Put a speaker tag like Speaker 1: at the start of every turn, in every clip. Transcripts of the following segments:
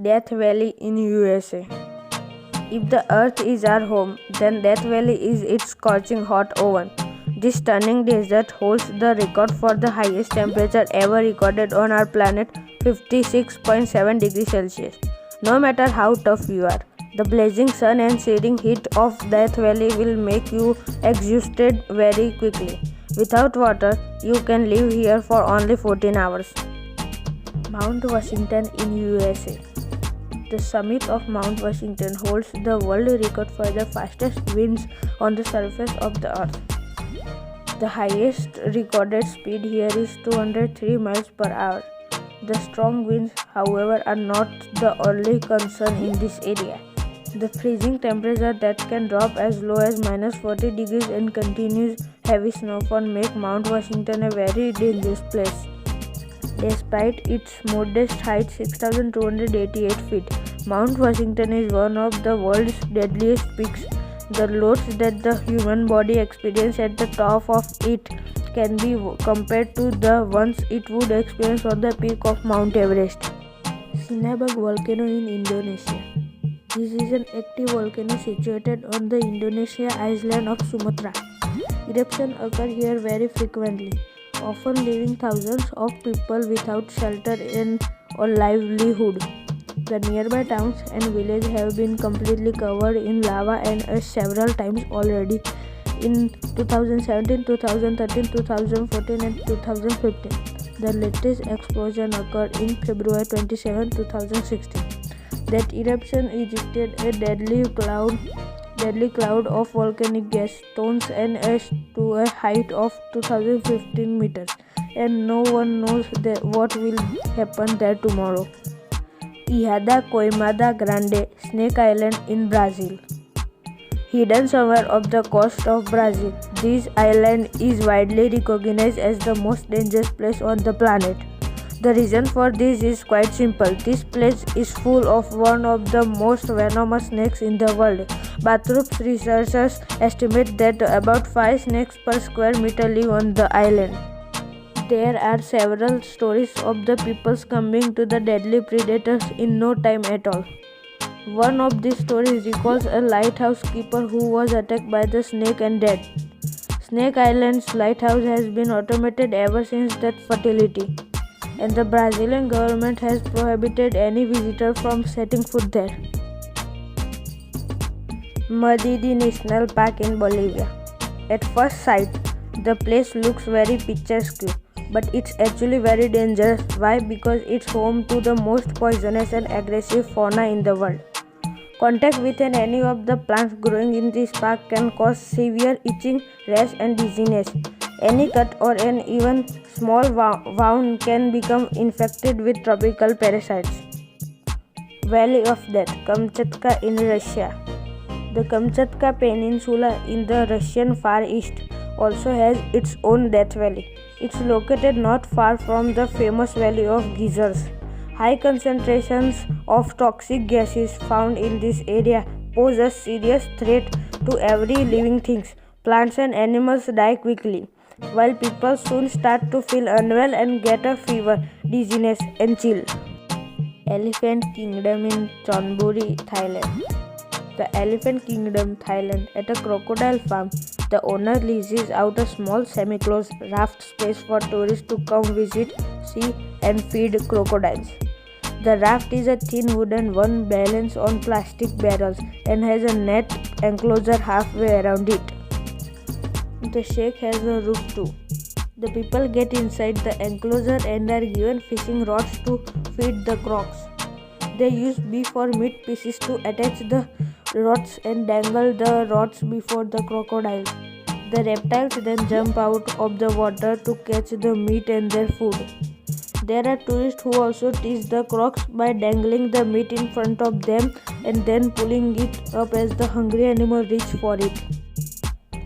Speaker 1: Death Valley in USA. If the Earth is our home, then Death Valley is its scorching hot oven. This stunning desert holds the record for the highest temperature ever recorded on our planet, 56.7 degrees Celsius. No matter how tough you are, the blazing sun and searing heat of Death Valley will make you exhausted very quickly. Without water, you can live here for only 14 hours. Mount Washington in USA. The summit of Mount Washington holds the world record for the fastest winds on the surface of the earth. The highest recorded speed here is 203 miles per hour. The strong winds, however, are not the only concern in this area. The freezing temperature that can drop as low as -40 degrees and continuous heavy snowfall make Mount Washington a very dangerous place. Despite its modest height, 6,288 feet, Mount Washington is one of the world's deadliest peaks. The loads that the human body experiences at the top of it can be compared to the ones it would experience on the peak of Mount Everest. Sinabung volcano in Indonesia. This is an active volcano situated on the Indonesia island of Sumatra. Eruptions occur here very frequently, often leaving thousands of people without shelter or livelihood. The nearby towns and villages have been completely covered in lava and several times already in 2017, 2013, 2014 and 2015. The latest explosion occurred in February 27, 2016. That eruption ejected a deadly cloud of volcanic gas, stones and ash to a height of 2015 meters, and no one knows what will happen there tomorrow. Ihada Coimada Grande, Snake Island in Brazil. Hidden somewhere off the coast of Brazil, this island is widely recognized as the most dangerous place on the planet. The reason for this is quite simple. This place is full of one of the most venomous snakes in the world. Bathroup's researchers estimate that about 5 snakes per square meter live on the island. There are several stories of the people succumbing to the deadly predators in no time at all. One of these stories recalls a lighthouse keeper who was attacked by the snake and died. Snake Island's lighthouse has been automated ever since that fatality, and the Brazilian government has prohibited any visitor from setting foot there. Madidi National Park in Bolivia. At first sight, the place looks very picturesque, but it's actually very dangerous. Why? Because it's home to the most poisonous and aggressive fauna in the world. Contact with any of the plants growing in this park can cause severe itching, rash and dizziness. Any cut or an even small wound can become infected with tropical parasites. Valley of Death, Kamchatka in Russia. The Kamchatka Peninsula in the Russian Far East also has its own Death Valley. It's located not far from the famous Valley of Geysers. High concentrations of toxic gases found in this area pose a serious threat to every living thing. Plants and animals die quickly, while people soon start to feel unwell and get a fever, dizziness and chill. Elephant Kingdom in Chonburi, Thailand. The Elephant Kingdom, Thailand. At a crocodile farm, the owner leases out a small semi-closed raft space for tourists to come visit, see and feed crocodiles. The raft is a thin wooden one balanced on plastic barrels and has a net enclosure halfway around it. The shack has a roof too. The people get inside the enclosure and are given fishing rods to feed the crocs. They use beef or meat pieces to attach the rods and dangle the rods before the crocodiles. The reptiles then jump out of the water to catch the meat and their food. There are tourists who also tease the crocs by dangling the meat in front of them and then pulling it up as the hungry animal reach for it.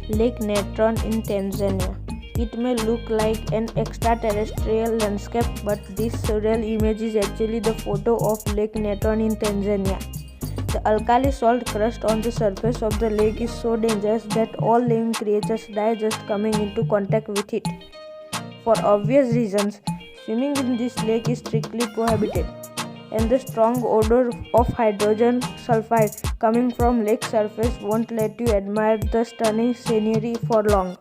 Speaker 1: Lake Natron in Tanzania. It may look like an extraterrestrial landscape, but this surreal image is actually the photo of Lake Natron in Tanzania. The alkali salt crust on the surface of the lake is so dangerous that all living creatures die just coming into contact with it. For obvious reasons, swimming in this lake is strictly prohibited. and the strong odor of hydrogen sulfide coming from lake surface won't let you admire the stunning scenery for long.